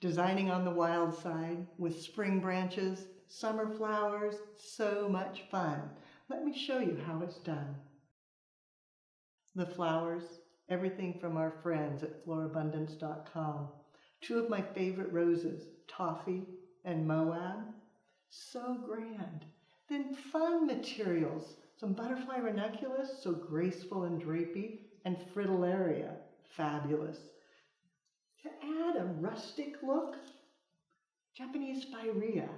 Designing on the wild side with spring branches, summer flowers, so much fun. Let me show you how it's done. The flowers, everything from our friends at florabundance.com. Two of my favorite roses, Toffee and Moab. So grand. Then fun materials, some butterfly ranunculus, so graceful and drapey, and fritillaria, fabulous. To add a rustic look, Japanese spirea,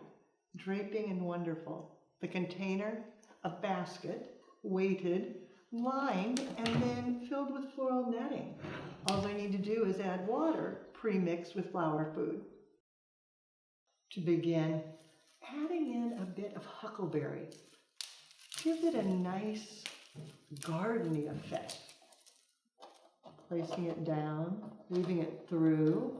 draping and wonderful. The container, a basket, weighted, lined, and then filled with floral netting. All I need to do is add water, pre-mixed with flower food. To begin, adding in a bit of huckleberry. Give it a nice garden-y effect. Placing it down, weaving it through,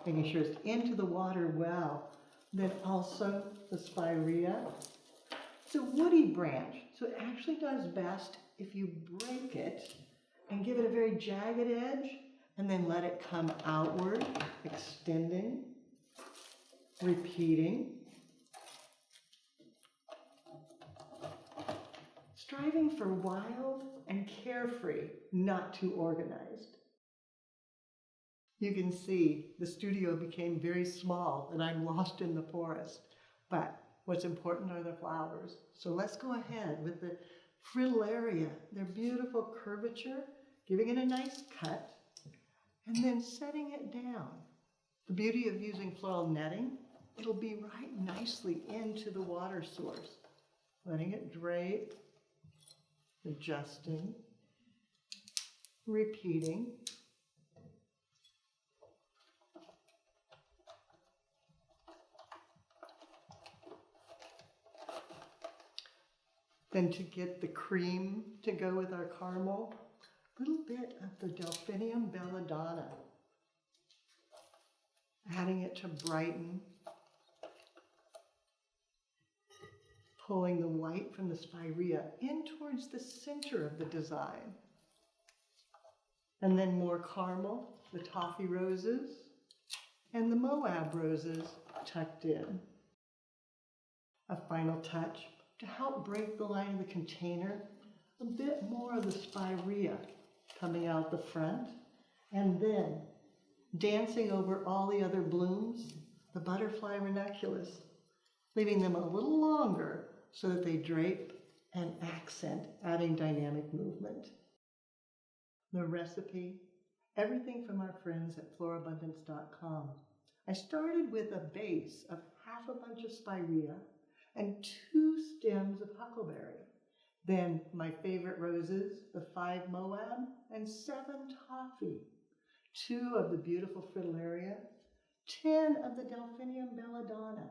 making sure it's into the water well. Then also the spirea. It's a woody branch, so it actually does best if you break it and give it a very jagged edge and then let it come outward, extending, repeating. Striving for wild and carefree, not too organized. You can see the studio became very small and I'm lost in the forest. But what's important are the flowers. So let's go ahead with the fritillaria, their beautiful curvature, giving it a nice cut, and then setting it down. The beauty of using floral netting, it'll be right nicely into the water source. Letting it drape, adjusting, repeating. Then to get the cream to go with our caramel, a little bit of the delphinium belladonna. Adding it to brighten. Pulling the white from the spirea in towards the center of the design. And then more caramel, the Toffee roses, and the Moab roses tucked in. A final touch to help break the line of the container, a bit more of the spirea coming out the front, and then dancing over all the other blooms, the butterfly ranunculus, leaving them a little longer so that they drape and accent, adding dynamic movement. The recipe, everything from our friends at florabundance.com. I started with a base of half a bunch of spirea and 2 stems of huckleberry. Then my favorite roses, the 5 Moab and 7 Toffee, 2 of the beautiful fritillaria, 10 of the delphinium belladonna,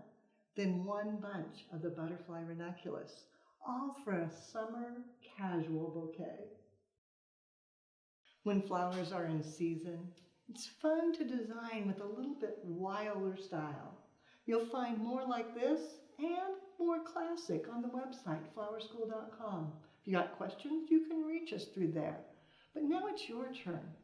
then 1 bunch of the butterfly ranunculus, all for a summer casual bouquet. When flowers are in season, it's fun to design with a little bit wilder style. You'll find more like this and more classic on the website, flowerschool.com. If you got questions, you can reach us through there. But now it's your turn.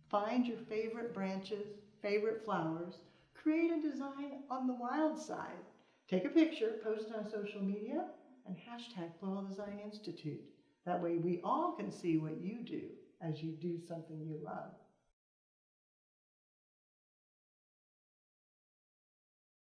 Find your favorite branches, favorite flowers, create a design on the wild side. Take a picture, post it on social media, and hashtag Floral Design Institute. That way we all can see what you do as you do something you love.